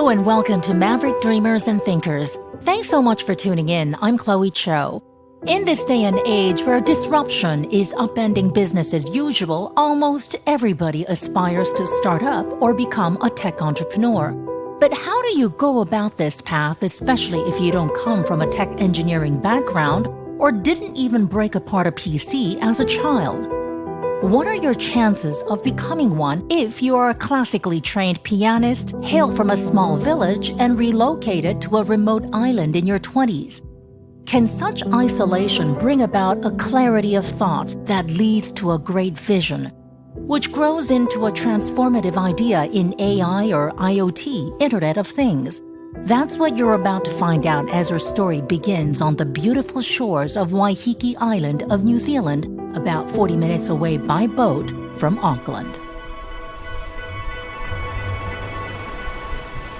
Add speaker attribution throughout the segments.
Speaker 1: Hello and welcome to Maverick Dreamers and Thinkers. Thanks so much for tuning in. I'm Chloe Cho. In this day and age where disruption is upending business as usual, almost everybody aspires to start up or become a tech entrepreneur. But how do you go about this path, especially if you don't come from a tech engineering background or didn't even break apart a PC as a child? What are your chances of becoming one if you are a classically trained pianist, hail from a small village, and relocated to a remote island in your 20s? Can such isolation bring about a clarity of thought that leads to a great vision, which grows into a transformative idea in AI or IoT, Internet of Things? That's what you're about to find out as our story begins on the beautiful shores of Waiheke Island of New Zealand, about 40 minutes away by boat from Auckland.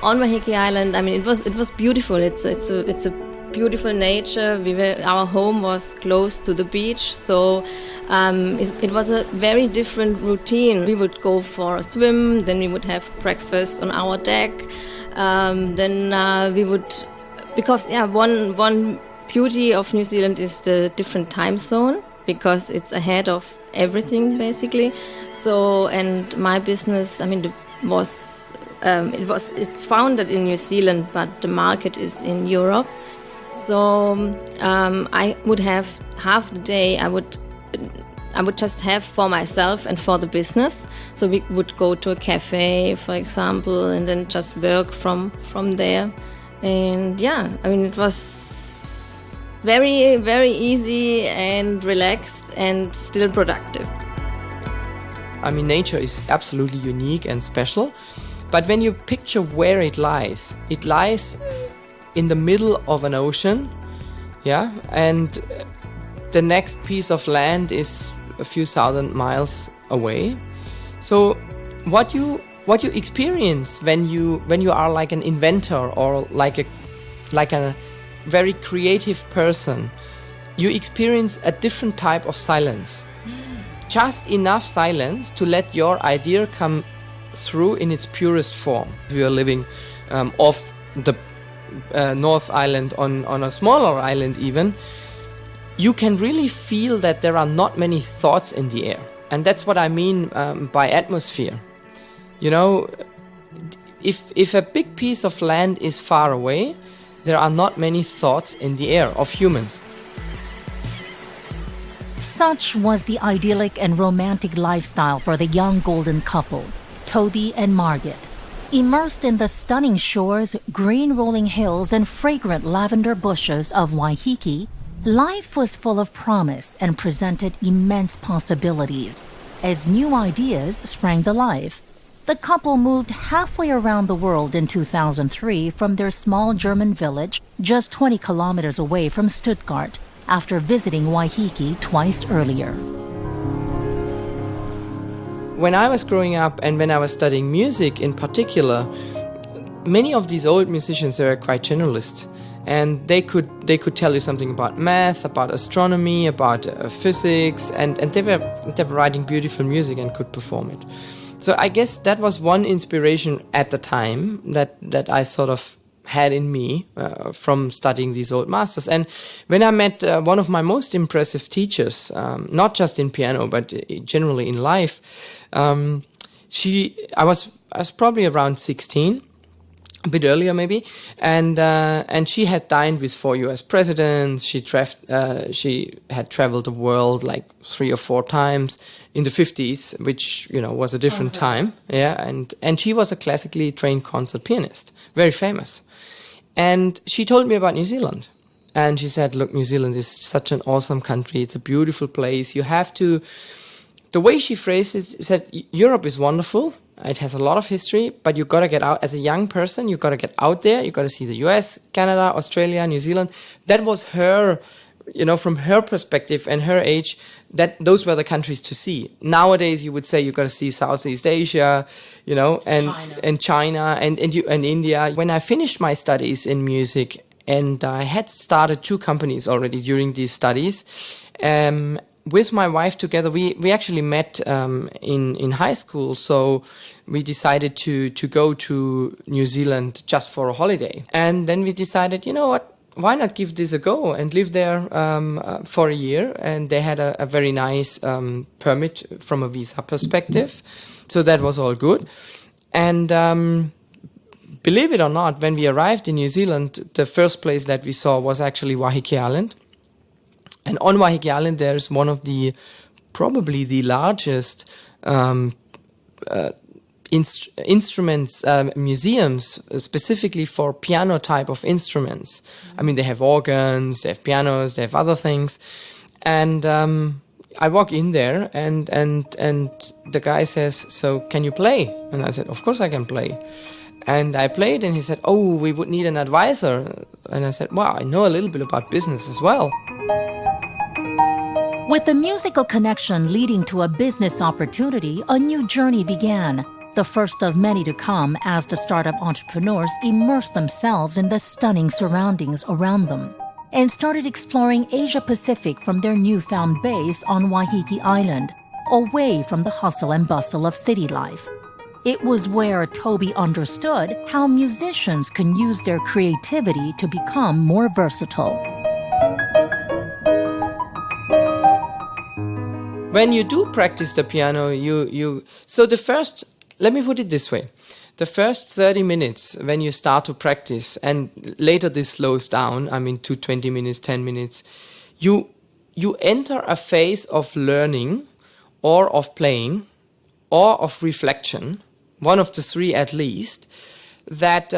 Speaker 2: On Waiheke Island, I mean, it was beautiful. It's a beautiful nature. Our home was close to the beach, so it was a very different routine. We would go for a swim, then we would have breakfast on our deck. Then we would, because one beauty of New Zealand is the different time zone, because it's ahead of everything basically. So, and my business, I mean, it's founded in New Zealand, but the market is in Europe. So I would have half the day. I would just have for myself and for the business. So we would go to a cafe, for example, and then just work from there. And yeah, I mean, it was very, very easy and relaxed and still productive.
Speaker 3: I mean, nature is absolutely unique and special. But when you picture where it lies in the middle of an ocean, yeah, and the next piece of land is a few thousand miles away. So what you experience when you are like an inventor or like a very creative person, you experience a different type of silence. Just enough silence to let your idea come through in its purest form. We are living off the North Island on a smaller island even. You can really feel that there are not many thoughts in the air. And that's what I mean by atmosphere. You know, if a big piece of land is far away, there are not many thoughts in the air of humans.
Speaker 1: Such was the idyllic and romantic lifestyle for the young golden couple, Toby and Margaret. Immersed in the stunning shores, green rolling hills, and fragrant lavender bushes of Waiheke, life was full of promise and presented immense possibilities. As new ideas sprang to life, the couple moved halfway around the world in 2003 from their small German village just 20 kilometers away from Stuttgart after visiting Waiheke twice earlier.
Speaker 3: When I was growing up and when I was studying music in particular, many of these old musicians, they were quite generalists. And they could tell you something about math, about astronomy, about physics, and they were writing beautiful music and could perform it. So I guess that was one inspiration at the time that I sort of had in me from studying these old masters. And when I met one of my most impressive teachers, not just in piano but generally in life, I was probably around 16. A bit earlier maybe, and she had dined with 4 U.S. presidents. She had traveled the world like 3 or 4 times in the 50s, which was a different time. Yeah, and she was a classically trained concert pianist, very famous. And she told me about New Zealand, and she said, "Look, New Zealand is such an awesome country. It's a beautiful place. You have to." The way she phrased it, said, "Europe is wonderful. It has a lot of history, but you got to get out as a young person. You got to get out there. You got to see the US, Canada, Australia, New Zealand." That was her, from her perspective and her age, that those were the countries to see. Nowadays, you would say you got to see Southeast Asia, and China and India. When I finished my studies in music, and I had started 2 companies already during these studies, with my wife together, we actually met in high school. So we decided to go to New Zealand just for a holiday. And then we decided, you know what, why not give this a go and live there for a year? And they had a very nice permit from a visa perspective. So that was all good. And believe it or not, when we arrived in New Zealand, the first place that we saw was actually Waiheke Island. And on Waiheke Island, there's one of probably the largest instruments, museums, specifically for piano type of instruments. I mean, they have organs, they have pianos, they have other things. And I walk in there and the guy says, "So can you play?" And I said, "Of course I can play." And I played and he said, "Oh, we would need an advisor." And I said, "Well, I know a little bit about business as well."
Speaker 1: With the musical connection leading to a business opportunity, a new journey began, the first of many to come as the startup entrepreneurs immersed themselves in the stunning surroundings around them and started exploring Asia Pacific from their newfound base on Waiheke Island, away from the hustle and bustle of city life. It was where Toby understood how musicians can use their creativity to become more versatile.
Speaker 3: When you do practice the piano, let me put it this way. The first 30 minutes when you start to practice, and later this slows down, to 20 minutes, 10 minutes, you enter a phase of learning or of playing or of reflection, one of the three at least, that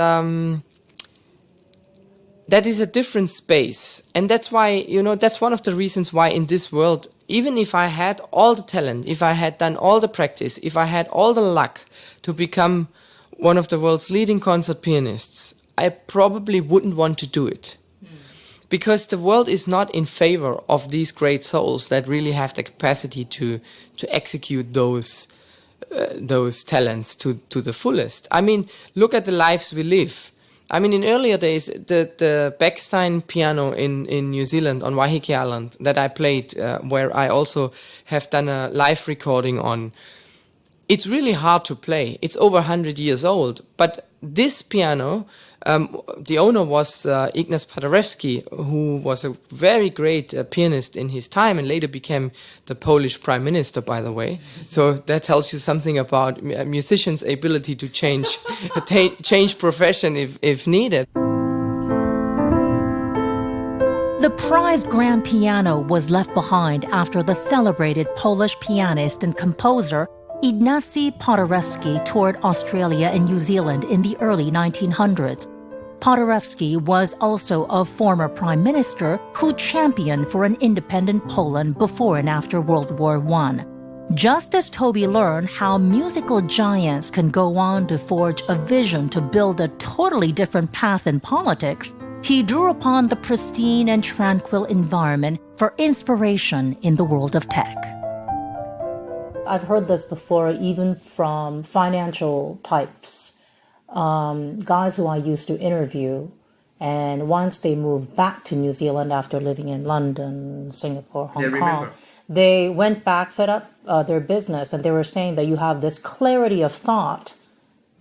Speaker 3: is a different space. And that's why, that's one of the reasons why in this world, even if I had all the talent, if I had done all the practice, if I had all the luck to become one of the world's leading concert pianists, I probably wouldn't want to do it. Because the world is not in favor of these great souls that really have the capacity to execute those talents to the fullest. Look at the lives we live. In earlier days, the Bechstein piano in New Zealand on Waiheke Island that I played, where I also have done a live recording on, it's really hard to play. It's over 100 years old. But this piano, the owner was Ignaz Paderewski, who was a very great pianist in his time and later became the Polish prime minister, by the way. So that tells you something about a musician's ability to change profession if needed.
Speaker 1: The prized grand piano was left behind after the celebrated Polish pianist and composer Ignacy Paderewski toured Australia and New Zealand in the early 1900s. Paderewski was also a former prime minister who championed for an independent Poland before and after World War I. Just as Toby learned how musical giants can go on to forge a vision to build a totally different path in politics, he drew upon the pristine and tranquil environment for inspiration in the world of tech.
Speaker 4: I've heard this before, even from financial types, guys who I used to interview, and once they moved back to New Zealand after living in London, Singapore, Hong Kong, they went back, set up their business, and they were saying that you have this clarity of thought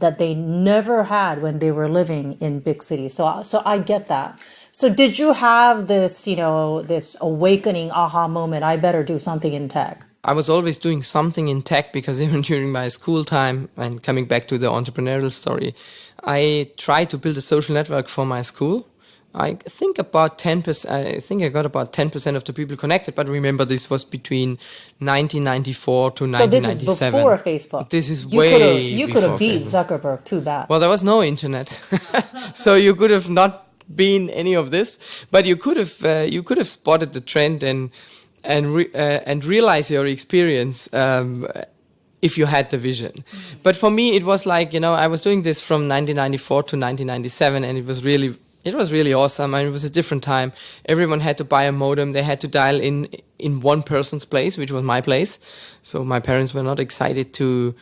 Speaker 4: that they never had when they were living in big cities. So I get that. So did you have this, this awakening aha moment, I better do something in tech?
Speaker 3: I was always doing something in tech because even during my school time, and coming back to the entrepreneurial story, I tried to build a social network for my school. I think about 10%, I think I got about 10% of the people connected, but remember this was between 1994 to 1997.
Speaker 4: So this is before Facebook.
Speaker 3: This is
Speaker 4: You could have
Speaker 3: before
Speaker 4: beat
Speaker 3: Facebook.
Speaker 4: Zuckerberg, too bad.
Speaker 3: Well, there was no internet, so you could have not been any of this, but you could have spotted the trend and realize your experience if you had the vision. Mm-hmm. But for me, it was like, I was doing this from 1994 to 1997, and it was really awesome. It was a different time. Everyone had to buy a modem. They had to dial in one person's place, which was my place. So my parents were not excited to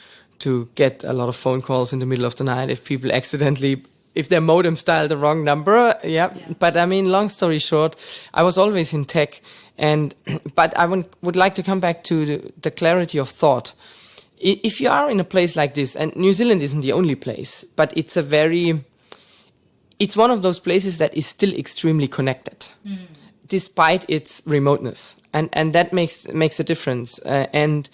Speaker 3: get a lot of phone calls in the middle of the night if their modem dialed the wrong number. Yeah. But long story short, I was always in tech. But I would like to come back to the clarity of thought. If you are in a place like this, and New Zealand isn't the only place, but it's one of those places that is still extremely connected, despite its remoteness, and that makes a difference. And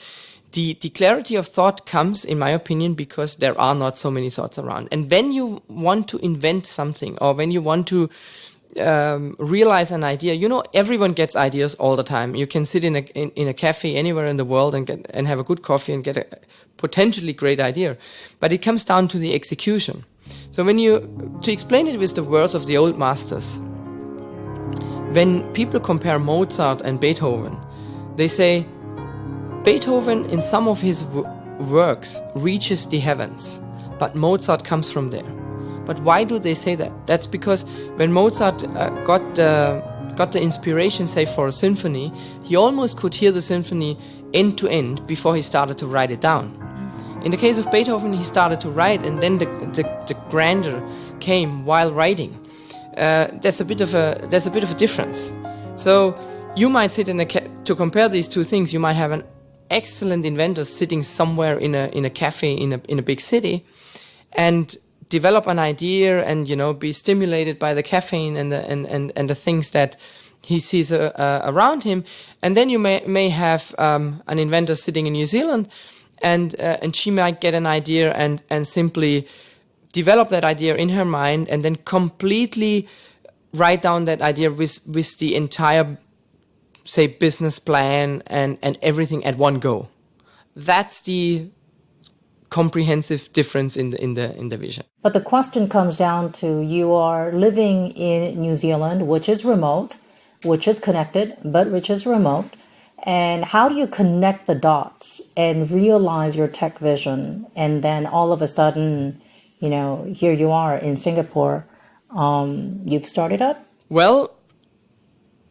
Speaker 3: the clarity of thought comes, in my opinion, because there are not so many thoughts around. And when you want to invent something, or when you want to realize an idea, everyone gets ideas all the time. You can sit in a cafe anywhere in the world and have a good coffee and get a potentially great idea, but it comes down to the execution. So to explain it with the words of the old masters, when people compare Mozart and Beethoven, they say Beethoven in some of his works reaches the heavens, but Mozart comes from there. But why do they say that? That's because when Mozart got the inspiration, say, for a symphony, he almost could hear the symphony end to end before he started to write it down. In the case of Beethoven, he started to write, and then the grandeur came while writing. There's a bit of a difference. So you might sit to compare these two things. You might have an excellent inventor sitting somewhere in a cafe in a big city, and develop an idea and be stimulated by the caffeine and the things that he sees around him. And then you may have an inventor sitting in New Zealand, and she might get an idea and simply develop that idea in her mind, and then completely write down that idea with the entire, say, business plan and everything at one go. That's the comprehensive difference in the vision.
Speaker 4: But the question comes down to, you are living in New Zealand, which is remote, which is connected, but which is remote. And how do you connect the dots and realize your tech vision? And then all of a sudden, here you are in Singapore. You've started up?
Speaker 3: Well,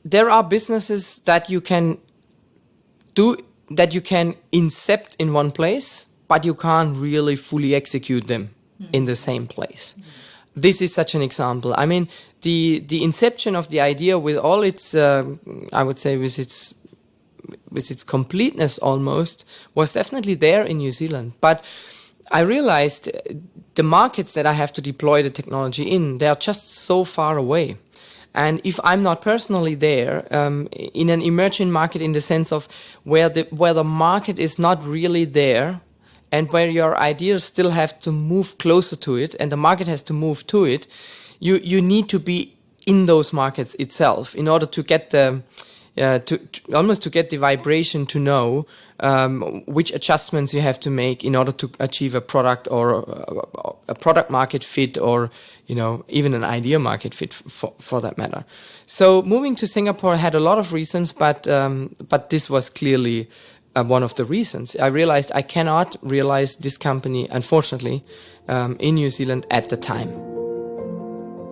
Speaker 3: there are businesses that you can do, that you can incept in one place, but you can't really fully execute them in the same place. This is such an example. I mean, the inception of the idea with all its, I would say, with its completeness almost, was definitely there in New Zealand. But I realized the markets that I have to deploy the technology in, they are just so far away. And if I'm not personally there, in an emerging market, in the sense of where the market is not really there, and where your ideas still have to move closer to it, and the market has to move to it, you need to be in those markets itself in order to get the to get the vibration, to know which adjustments you have to make in order to achieve a product or a product market fit, or even an idea market fit for that matter. So moving to Singapore had a lot of reasons, but this was clearly one of the reasons. I realized I cannot realize this company, unfortunately, in New Zealand at the time.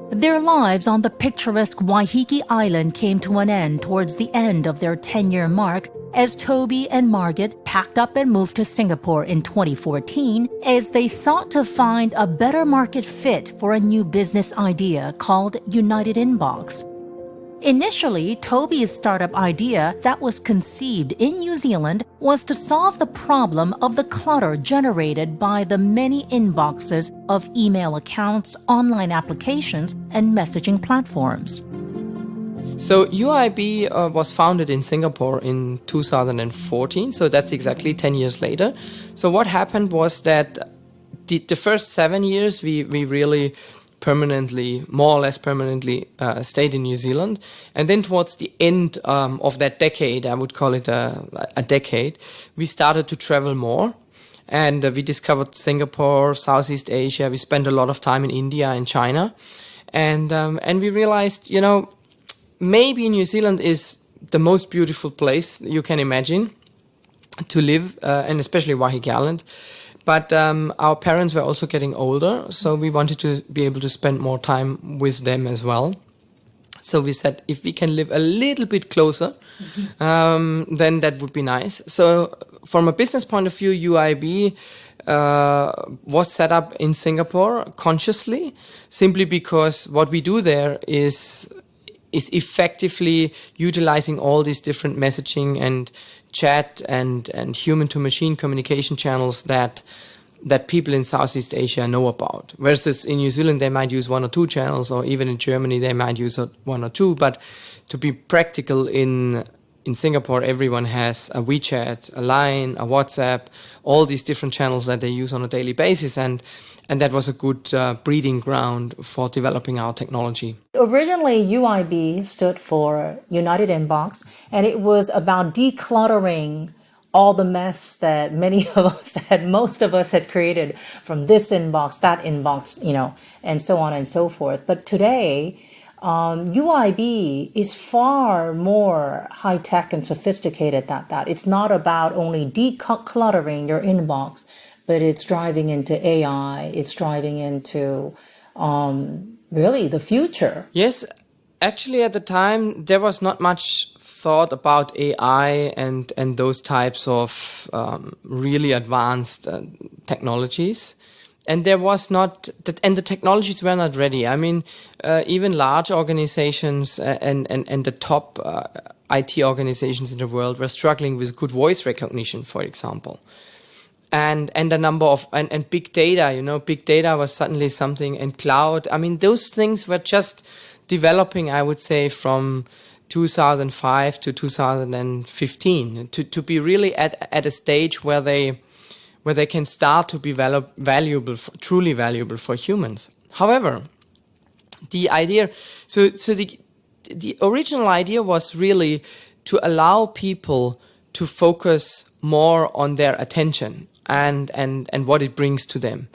Speaker 1: Their lives on the picturesque Waiheke Island came to an end towards the end of their 10-year mark as Toby and Margaret packed up and moved to Singapore in 2014 as they sought to find a better market fit for a new business idea called United Inbox. Initially, Toby's startup idea that was conceived in New Zealand was to solve the problem of the clutter generated by the many inboxes of email accounts, online applications, and messaging platforms.
Speaker 3: So UIB was founded in Singapore in 2014, so that's exactly 10 years later. So what happened was that the first 7 years we really more or less permanently stayed in New Zealand. And then towards the end of that decade, I would call it a decade, we started to travel more. And we discovered Singapore, Southeast Asia. We spent a lot of time in India and China. And we realized, maybe New Zealand is the most beautiful place you can imagine to live, and especially Waiheke Island. But our parents were also getting older, so we wanted to be able to spend more time with them as well. So we said, if we can live a little bit closer, then that would be nice. So from a business point of view, UIB was set up in Singapore consciously, simply because what we do there is is effectively utilizing all these different messaging and chat and human-to-machine communication channels that people in Southeast Asia know about. Versus in New Zealand, they might use one or two channels, or even in Germany, they might use one or two. But to be practical, in Singapore, everyone has a WeChat, a Line, a WhatsApp, all these different channels that they use on a daily basis. And that was a good breeding ground for developing our technology.
Speaker 4: Originally, UIB stood for United Inbox, and it was about decluttering all the mess that most of us had created from this inbox, that inbox, and so on and so forth. But today, UIB is far more high-tech and sophisticated than that. It's not about only decluttering your inbox, but it's driving into AI. It's driving into really the future.
Speaker 3: Yes, actually at the time, there was not much thought about AI and those types of really advanced technologies. And there was not, and the technologies were not ready. I mean, even large organizations and the top IT organizations in the world were struggling with good voice recognition, for example. And a number of, and big data, big data was suddenly something, and cloud. I mean, those things were just developing, I would say, from 2005 to 2015 to be really at a stage where they can start to be truly valuable for humans. However, the idea, so the original idea was really to allow people to focus more on their attention and what it brings to them.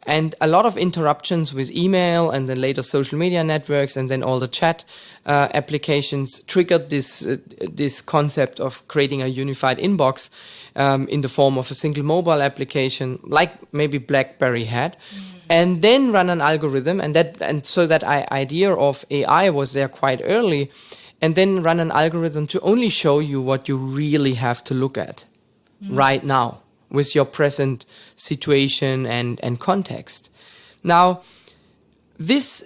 Speaker 3: And a lot of interruptions with email and then later social media networks and then all the chat applications triggered this concept of creating a unified inbox in the form of a single mobile application, like maybe BlackBerry had, and then run an algorithm. And so that idea of AI was there quite early, and then run an algorithm to only show you what you really have to look at right now, with your present situation and context. Now, this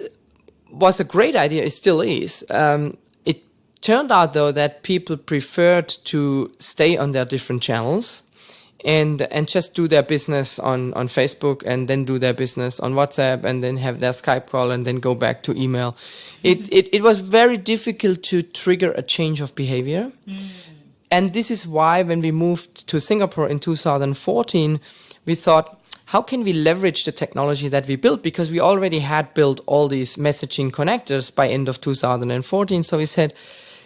Speaker 3: was a great idea, it still is. It turned out, though, that people preferred to stay on their different channels and just do their business on Facebook, and then do their business on WhatsApp, and then have their Skype call, and then go back to email. It was very difficult to trigger a change of behavior. And this is why when we moved to Singapore in 2014, we thought, how can we leverage the technology that we built? Because we already had built all these messaging connectors by end of 2014. So we said,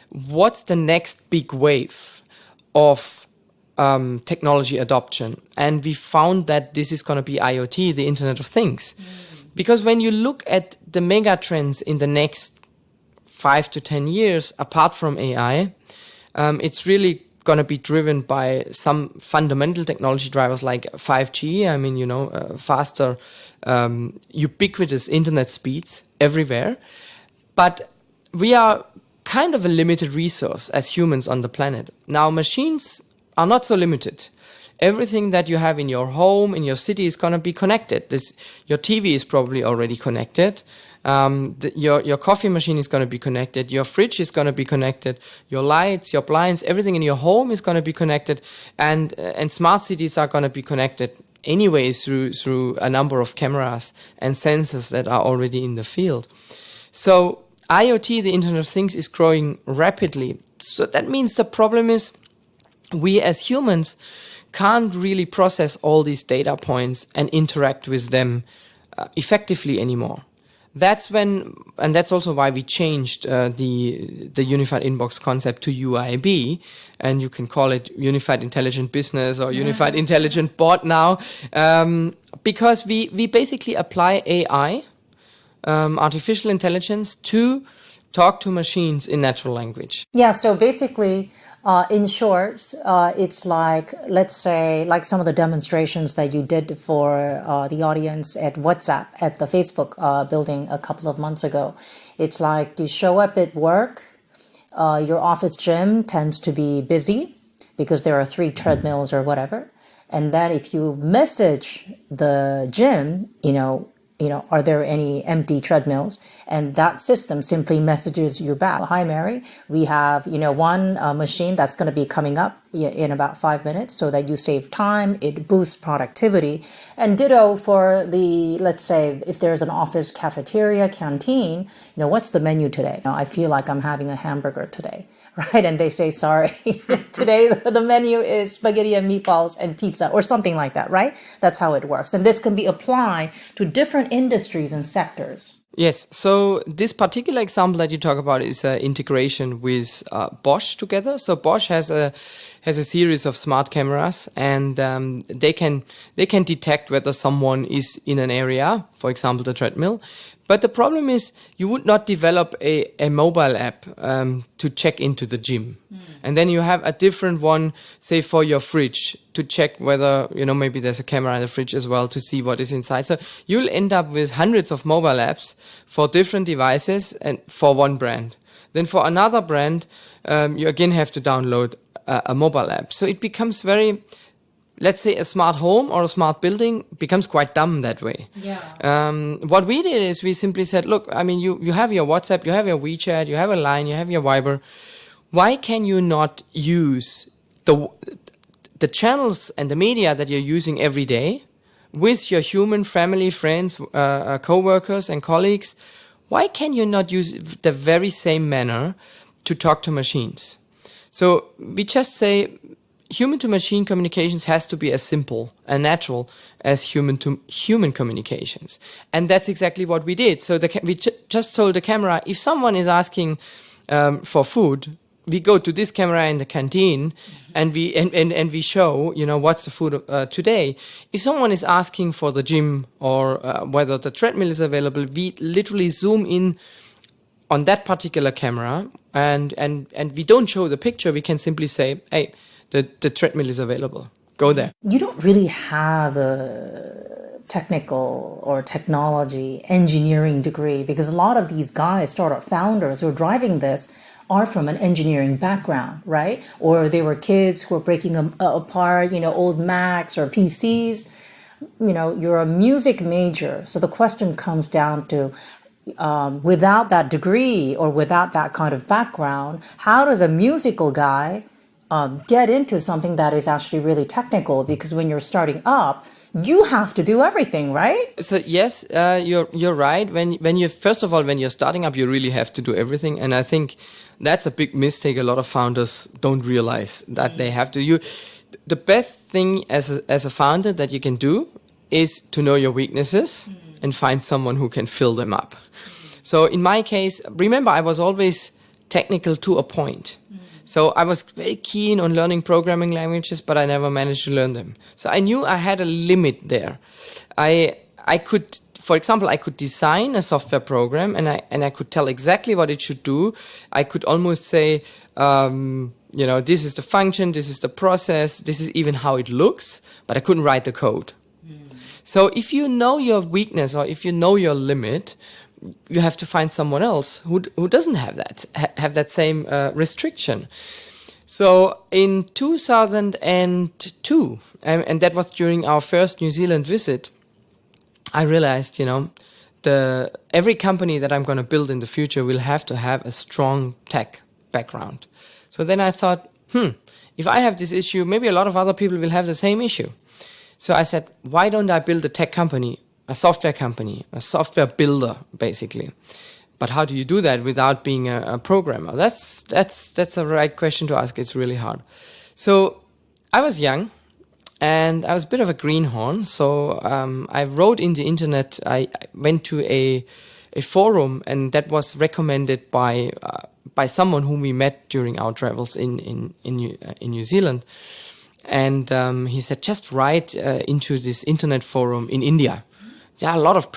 Speaker 3: what's the next big wave of technology adoption? And we found that this is going to be IoT, the Internet of Things. Because when you look at the mega trends in the next 5 to 10 years, apart from AI, it's really going to be driven by some fundamental technology drivers like 5G. I mean, faster, ubiquitous internet speeds everywhere. But we are kind of a limited resource as humans on the planet. Now, machines are not so limited. Everything that you have in your home, in your city, is going to be connected. Your TV is probably already connected. Your coffee machine is going to be connected. Your fridge is going to be connected. Your lights, your blinds, everything in your home is going to be connected. And smart cities are going to be connected anyway through a number of cameras and sensors that are already in the field. So IoT, the Internet of Things, is growing rapidly. So that means the problem is we as humans can't really process all these data points and interact with them effectively anymore. That's also why we changed the Unified Inbox concept to UIB, and you can call it Unified Intelligent Business or Unified Intelligent Bot now, because we basically apply AI, artificial intelligence, to talk to machines in natural language.
Speaker 4: Yeah, so basically, in short, it's like, let's say, like some of the demonstrations that you did for the audience at WhatsApp at the Facebook building a couple of months ago. It's like you show up at work, your office gym tends to be busy because there are 3 treadmills or whatever. And then if you message the gym, are there any empty treadmills? And that system simply messages you back. Hi, Mary. We have, one machine that's going to be coming up in about 5 minutes so that you save time. It boosts productivity. And ditto for let's say, if there's an office cafeteria, canteen, what's the menu today? I feel like I'm having a hamburger today, right? And they say, sorry, today the menu is spaghetti and meatballs and pizza or something like that, right? That's how it works. And this can be applied to different industries and sectors.
Speaker 3: Yes, so this particular example that you talk about is integration with Bosch together. So Bosch has a series of smart cameras, and they can detect whether someone is in an area, for example, the treadmill. But the problem is you would not develop a mobile app to check into the gym. And then you have a different one, say, for your fridge to check whether, maybe there's a camera in the fridge as well to see what is inside. So you'll end up with hundreds of mobile apps for different devices and for one brand. Then for another brand, you again have to download a mobile app. So it becomes very... Let's say a smart home or a smart building becomes quite dumb that way.
Speaker 4: Yeah.
Speaker 3: What we did is we simply said, look, you have your WhatsApp, you have your WeChat, you have a Line, you have your Viber. Why can you not use the channels and the media that you're using every day with your human family, friends, co-workers and colleagues? Why can you not use the very same manner to talk to machines? So we just say, human-to-machine communications has to be as simple and natural as human-to-human communications. And that's exactly what we did. So we just told the camera, if someone is asking for food, we go to this camera in the canteen and we show, what's the food today. If someone is asking for the gym or whether the treadmill is available, we literally zoom in on that particular camera and we don't show the picture. We can simply say, hey, the treadmill is available. Go there.
Speaker 4: You don't really have a technical or technology engineering degree because a lot of these guys, startup founders who are driving this, are from an engineering background, right? Or they were kids who were breaking apart, old Macs or PCs. You're a music major. So the question comes down to, without that degree or without that kind of background, how does a musical guy get into something that is actually really technical? Because when you're starting up, you have to do everything, right?
Speaker 3: So yes, you're right. When you first of all, when you're starting up, you really have to do everything, and I think that's a big mistake. A lot of founders don't realize that they have to. The best thing as a founder that you can do is to know your weaknesses and find someone who can fill them up. So in my case, remember, I was always technical to a point. So I was very keen on learning programming languages, but I never managed to learn them. So I knew I had a limit there. I could, for example, I could design a software program and I could tell exactly what it should do. I could almost say, this is the function, this is the process, this is even how it looks, but I couldn't write the code. So if you know your weakness or if you know your limit, you have to find someone else who doesn't have that same restriction. So in 2002, and that was during our first New Zealand visit, I realized, every company that I'm going to build in the future will have to have a strong tech background. So then I thought, if I have this issue, maybe a lot of other people will have the same issue. So I said, why don't I build a tech company? A software company, a software builder, basically. But how do you do that without being a programmer? That's a right question to ask. It's really hard. So I was young and I was a bit of a greenhorn. So I wrote in the internet. I went to a forum, and that was recommended by someone whom we met during our travels in New Zealand. And he said, just write into this internet forum in India. There are a lot of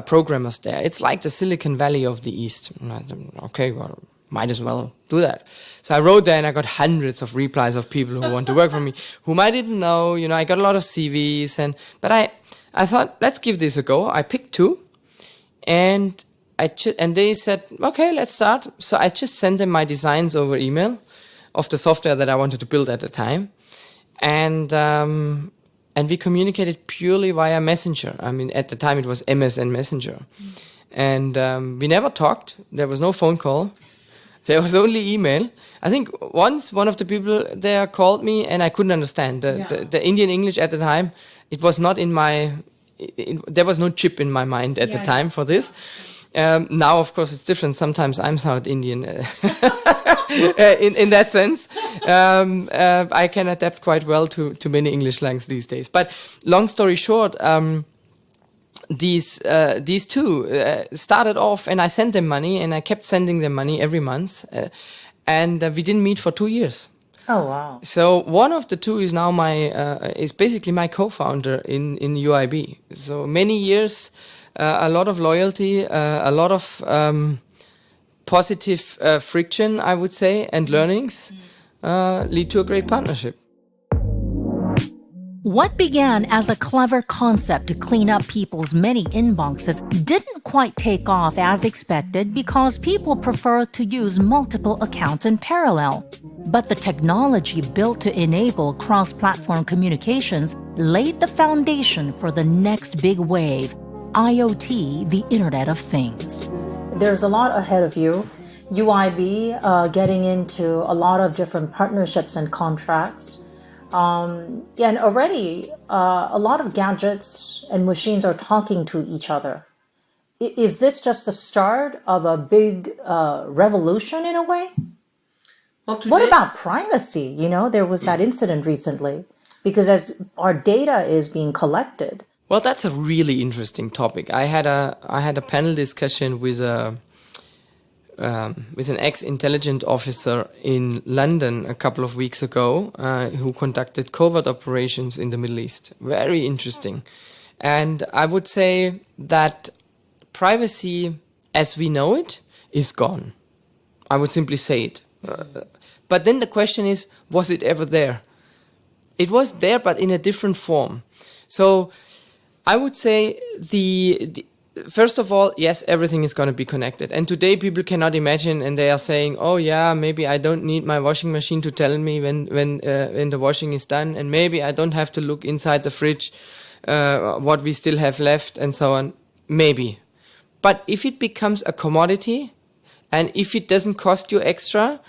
Speaker 3: programmers there. It's like the Silicon Valley of the East. And I thought, okay, well, might as well do that. So I wrote there and I got hundreds of replies of people who want to work for me, whom I didn't know. I got a lot of CVs. But I thought, let's give this a go. I picked 2 and they said, okay, let's start. So I just sent them my designs over email of the software that I wanted to build at the time. And and we communicated purely via Messenger. I mean, at the time it was MSN Messenger. And we never talked. There was no phone call. There was only email. I think once one of the people there called me and I couldn't understand. The Indian English at the time, it was not in my... there was no chip in my mind at the time for this. Now, of course, it's different. Sometimes I'm South Indian in that sense. I can adapt quite well to many English slangs these days. But long story short, these two started off, and I sent them money, and I kept sending them money every month, and we didn't meet for 2 years.
Speaker 4: Oh wow!
Speaker 3: So one of the two is now is basically my co-founder in UIB. So many years, a lot of loyalty, a lot of positive friction, I would say, and learnings lead to a great partnership.
Speaker 1: What began as a clever concept to clean up people's many inboxes didn't quite take off as expected because people prefer to use multiple accounts in parallel. But the technology built to enable cross-platform communications laid the foundation for the next big wave, IoT, the Internet of Things.
Speaker 4: There's a lot ahead of you. UIB getting into a lot of different partnerships and contracts. And already a lot of gadgets and machines are talking to each other. Is this just the start of a big revolution in a way?
Speaker 3: Well, today,
Speaker 4: what about privacy? You know, there was that incident recently because as our data is being collected.
Speaker 3: Well, that's a really interesting topic. I had a panel discussion with an ex-intelligence officer in London a couple of weeks ago who conducted covert operations in the Middle East. Very interesting. And I would say that privacy as we know it is gone. I would simply say it. But then the question is, was it ever there? It was there, but in a different form. So I would say first of all, yes, everything is going to be connected. And today people cannot imagine, and they are saying, oh yeah, maybe I don't need my washing machine to tell me when the washing is done. And maybe I don't have to look inside the fridge, what we still have left and so on. Maybe. But if it becomes a commodity and if it doesn't cost you extra,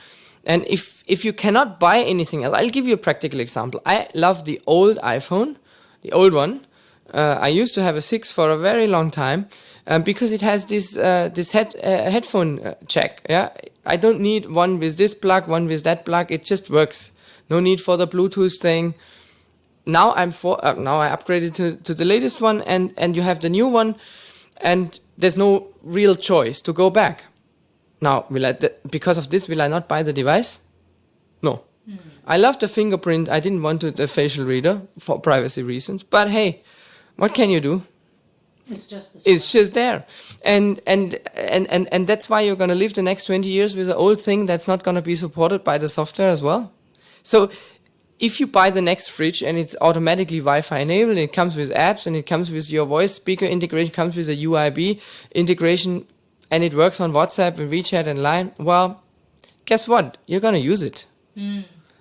Speaker 3: and if you cannot buy anything else, I'll give you a practical example. I love the old iPhone, the old one. I used to have a 6 for a very long time because it has this headphone jack. Yeah, I don't need one with this plug, one with that plug. It just works. No need for the Bluetooth thing. Now now I upgraded to the latest one, and you have the new one, and there's no real choice to go back. Now, because of this, will I not buy the device? No. I love the fingerprint. I didn't want the facial reader for privacy reasons, but hey. What can you do? It's just there. And that's why you're going to live the next 20 years with an old thing that's not going to be supported by the software as well. So if you buy the next fridge and it's automatically Wi-Fi enabled, it comes with apps and it comes with your voice speaker integration, comes with a UIB integration, and it works on WhatsApp and WeChat and Line, well, guess what? You're going to use it.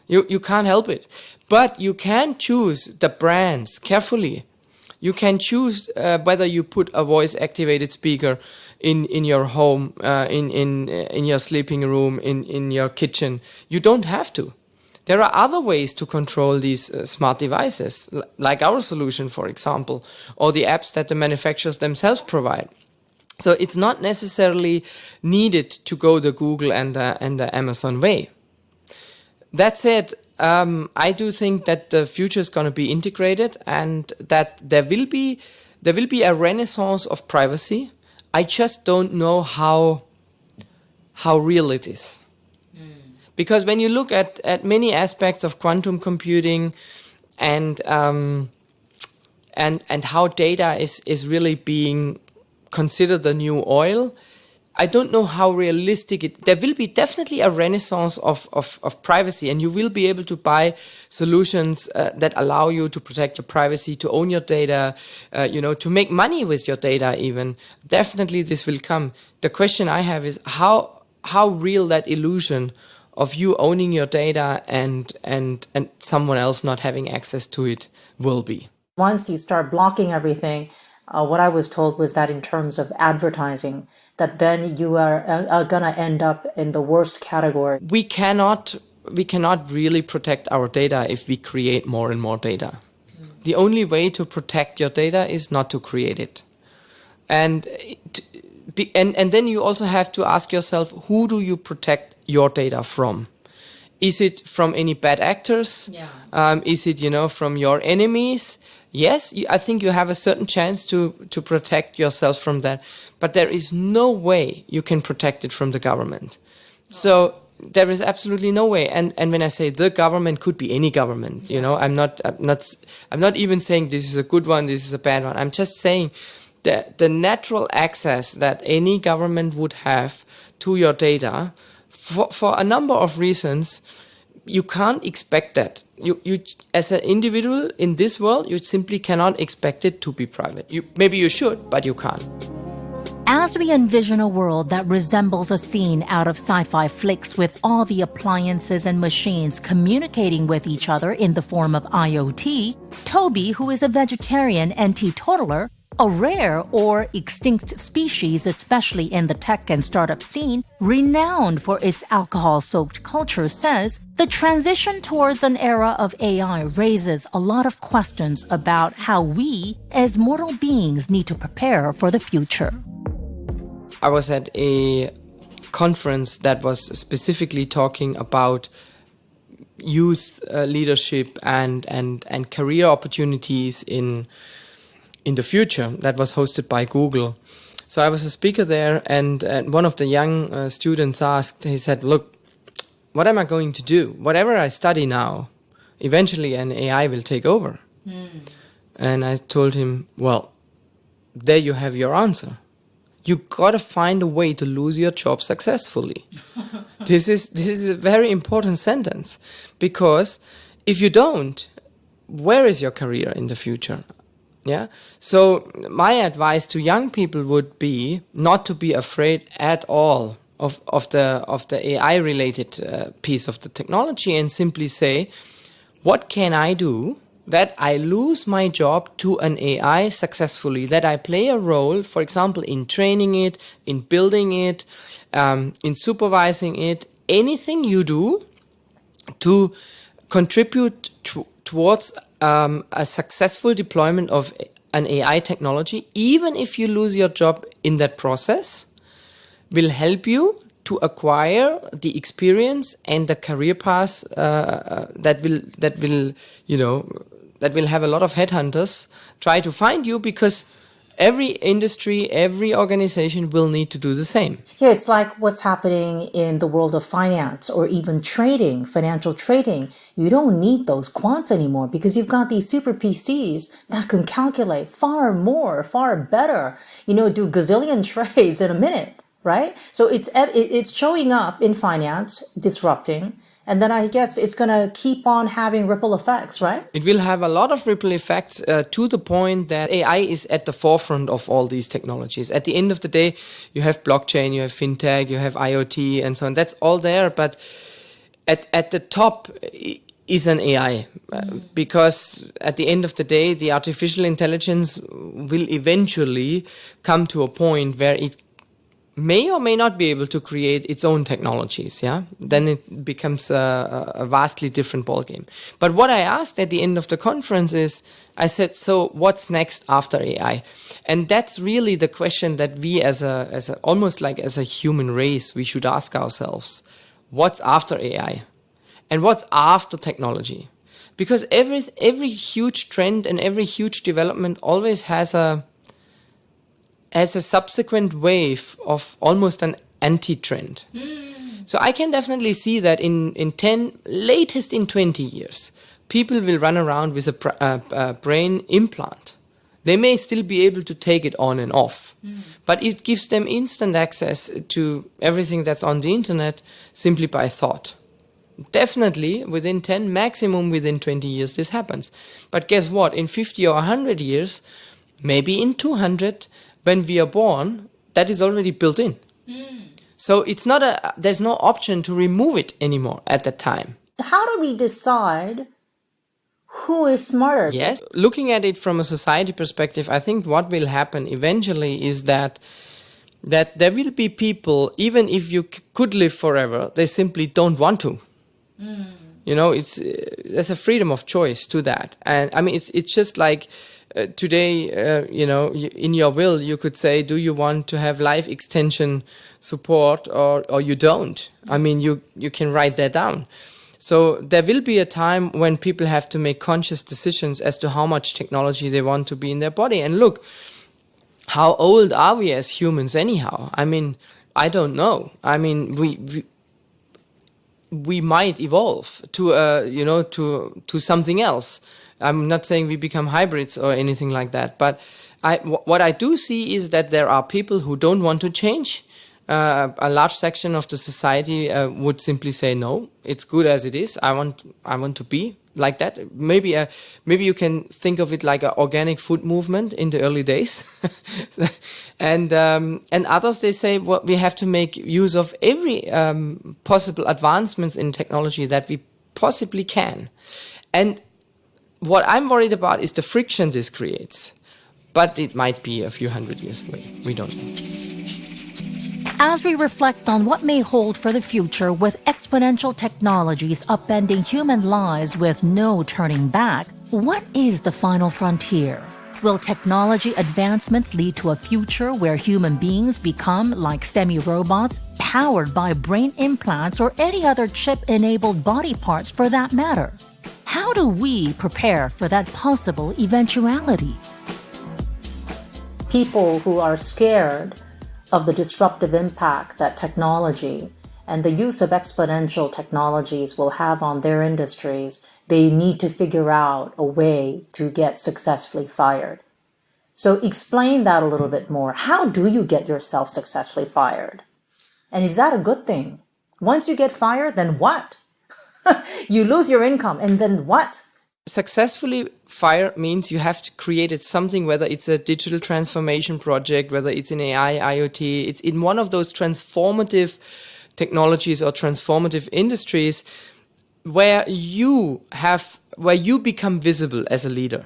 Speaker 3: You can't help it. But you can choose the brands carefully. You can choose whether you put a voice-activated speaker in your home, in your sleeping room, in your kitchen. You don't have to. There are other ways to control these smart devices, like our solution, for example, or the apps that the manufacturers themselves provide. So it's not necessarily needed to go the Google and the Amazon way. That said, I do think that the future is going to be integrated and that there will be a renaissance of privacy. I just don't know how real it is. Because when you look at many aspects of quantum computing and how data is really being considered the new oil, I don't know how realistic there will be definitely a renaissance of privacy, and you will be able to buy solutions that allow you to protect your privacy, to own your data, to make money with your data even. Definitely this will come. The question I have is how real that illusion of you owning your data and someone else not having access to it will be.
Speaker 4: Once you start blocking everything, what I was told was that in terms of advertising, that then you are going to end up in the worst category.
Speaker 3: We cannot really protect our data if we create more and more data. The only way to protect your data is not to create it. And then you also have to ask yourself, who do you protect your data from? Is it from any bad actors? Yeah. Is it, from your enemies? Yes, I think you have a certain chance to protect yourself from that. But there is no way you can protect it from the government. So there is absolutely no way. And when I say the government, could be any government. I'm not even saying this is a good one, this is a bad one. I'm just saying that the natural access that any government would have to your data, for a number of reasons, you can't expect that. You as an individual in this world, you simply cannot expect it to be private. Maybe you should, but you can't.
Speaker 1: As we envision a world that resembles a scene out of sci-fi flicks with all the appliances and machines communicating with each other in the form of IoT, Toby, who is a vegetarian and teetotaler, a rare or extinct species, especially in the tech and startup scene, renowned for its alcohol-soaked culture, says the transition towards an era of AI raises a lot of questions about how we, as mortal beings, need to prepare for the future.
Speaker 3: I was at a conference that was specifically talking about youth leadership and career opportunities in the future. That was hosted by Google. So I was a speaker there, and one of the young students asked, he said, look, what am I going to do? Whatever I study now, eventually an AI will take over. And I told him, well, there you have your answer. You gotta find a way to lose your job successfully. This is a very important sentence, because if you don't, where is your career in the future? Yeah. So my advice to young people would be not to be afraid at all of the AI related piece of the technology, and simply say, what can I do that I lose my job to an AI successfully, that I play a role, for example, in training it, in building it, in supervising it, anything you do to contribute towards a successful deployment of an AI technology, even if you lose your job in that process, will help you to acquire the experience and the career path that will have a lot of headhunters try to find you, because every industry, every organization will need to do the same.
Speaker 4: Yeah, it's like what's happening in the world of finance or even trading, financial trading. You don't need those quants anymore because you've got these super PCs that can calculate far more, far better, do gazillion trades in a minute, right? So it's showing up in finance, disrupting. And then I guess it's going to keep on having ripple effects, right?
Speaker 3: It will have a lot of ripple effects to the point that AI is at the forefront of all these technologies. At the end of the day, you have blockchain, you have fintech, you have IoT and so on. That's all there. But at the top is an AI. Because at the end of the day, the artificial intelligence will eventually come to a point where it may or may not be able to create its own technologies, yeah? Then it becomes a vastly different ballgame. But what I asked at the end of the conference is, I said, so what's next after AI? And that's really the question that we as a human race, we should ask ourselves. What's after AI? And what's after technology? Because every huge trend and every huge development always has a subsequent wave of almost an anti-trend. So I can definitely see that in 10, latest in 20 years, people will run around with a brain implant. They may still be able to take it on and off, but it gives them instant access to everything that's on the internet simply by thought. Definitely within 10, maximum within 20 years, this happens. But guess what? In 50 or 100 years, maybe in 200, when we are born, that is already built in. So it's not there's no option to remove it anymore at that time.
Speaker 4: How do we decide Who is smarter?
Speaker 3: Yes. Looking at it from a society perspective, I think what will happen eventually is that there will be people, even if you could live forever, they simply don't want to. You know, there's a freedom of choice to that. And I mean, it's just like today, you know, in your will, you could say, do you want to have life extension support or you don't? I mean, you can write that down. So there will be a time when people have to make conscious decisions as to how much technology they want to be in their body. And look, how old are we as humans anyhow? I mean, I don't know. I mean, we might evolve to you know, to something else. I'm not saying we become hybrids or anything like that, but what I do see is that there are people who don't want to change. A large section of the society would simply say, no, it's good as it is. I want to be like that. Maybe you can think of it like an organic food movement in the early days. and others, they say, well, we have to make use of every possible advancements in technology that we possibly can. And what I'm worried about is the friction this creates. But it might be a few hundred years away. We don't know.
Speaker 1: As we reflect on what may hold for the future with exponential technologies upending human lives with no turning back, what is the final frontier? Will technology advancements lead to a future where human beings become like semi-robots, powered by brain implants or any other chip-enabled body parts for that matter? How do we prepare for that possible eventuality?
Speaker 4: People who are scared of the disruptive impact that technology and the use of exponential technologies will have on their industries, they need to figure out a way to get successfully fired. So explain that a little bit more. How do you get yourself successfully fired? And is that a good thing? Once you get fired, then what? You lose your income, and then what?
Speaker 3: Successfully fire means you have to create something, whether it's a digital transformation project, whether it's in AI, IoT, it's in one of those transformative technologies or transformative industries where you become visible as a leader.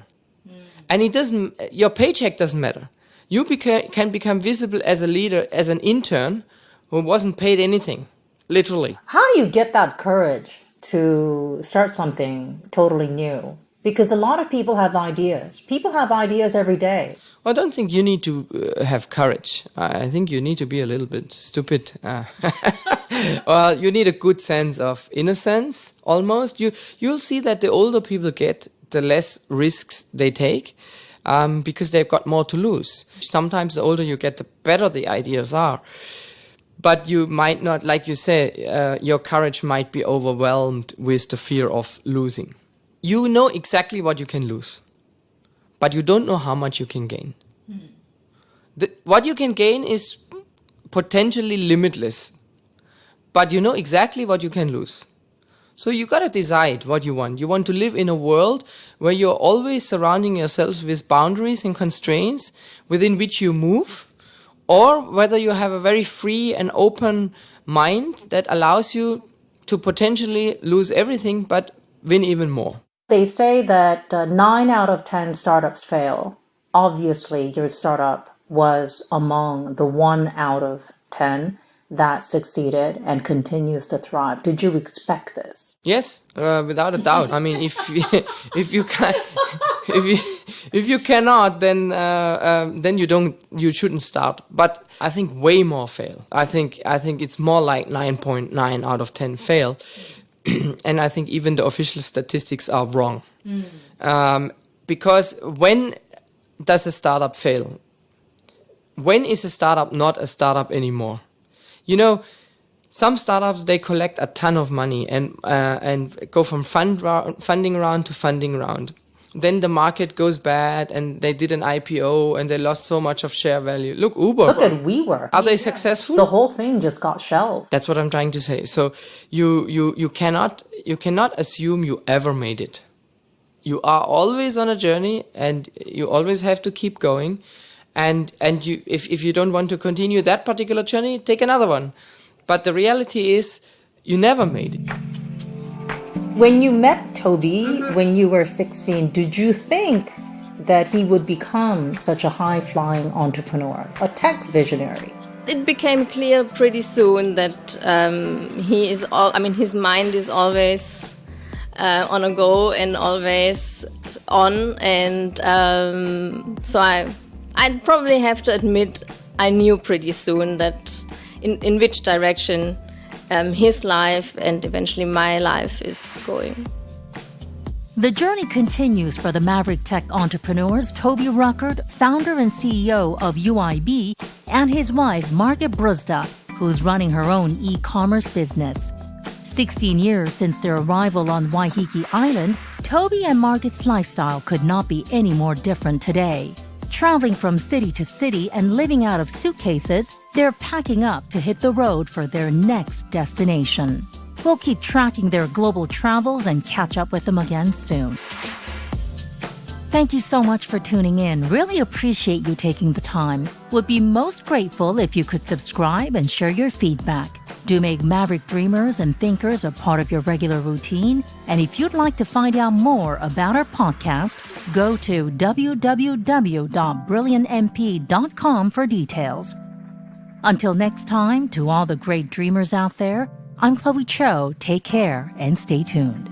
Speaker 3: And your paycheck doesn't matter. You can become visible as a leader, as an intern who wasn't paid anything, literally.
Speaker 4: How do you get that courage to start something totally new? Because a lot of people have ideas. People have ideas every day.
Speaker 3: Well, I don't think you need to have courage. I think you need to be a little bit stupid. Well, you need a good sense of innocence, almost. You'll see that the older people get, the less risks they take, because they've got more to lose. Sometimes the older you get, the better the ideas are. But you might not, like you say, your courage might be overwhelmed with the fear of losing. You know exactly what you can lose, but you don't know how much you can gain. What you can gain is potentially limitless, but you know exactly what you can lose. So you got to decide what you want. You want to live in a world where you're always surrounding yourself with boundaries and constraints within which you move, or whether you have a very free and open mind that allows you to potentially lose everything but win even more.
Speaker 4: They say that 9 out of 10 startups fail. Obviously, your startup was among the 1 out of 10 that succeeded and continues to thrive. Did you expect this?
Speaker 3: Yes, without a doubt. I mean, if you cannot, then you shouldn't start. But I think way more fail. I think it's more like 9.9 out of 10 fail. And I think even the official statistics are wrong. Because when does a startup fail? When is a startup not a startup anymore? You know, some startups, they collect a ton of money and go from funding round to funding round. Then the market goes bad and they did an IPO and they lost so much of share value. Look, Uber.
Speaker 4: Look at WeWork.
Speaker 3: Are they successful?
Speaker 4: The whole thing just got shelved.
Speaker 3: That's what I'm trying to say. So you cannot assume you ever made it. You are always on a journey and you always have to keep going. And you, if you don't want to continue that particular journey, take another one. But the reality is, you never made it.
Speaker 4: When you met Toby, when you were 16, did you think that he would become such a high-flying entrepreneur, a tech visionary?
Speaker 2: It became clear pretty soon that his mind is always on a go and always on. And so I'd probably have to admit I knew pretty soon that in which direction his life and eventually my life is going.
Speaker 1: The journey continues for the maverick tech entrepreneurs Toby Ruckert, founder and CEO of UIB, and his wife Margit Bruzda, who's running her own e-commerce business. 16 years since their arrival on Waiheke Island, Toby and Margit's lifestyle could not be any more different today. Traveling from city to city and living out of suitcases, they're packing up to hit the road for their next destination. We'll keep tracking their global travels and catch up with them again soon. Thank you so much for tuning in. Really appreciate you taking the time. Would be most grateful if you could subscribe and share your feedback. Do make maverick dreamers and thinkers a part of your regular routine. And if you'd like to find out more about our podcast, go to www.brilliantmp.com for details. Until next time, to all the great dreamers out there, I'm Chloe Cho. Take care and stay tuned.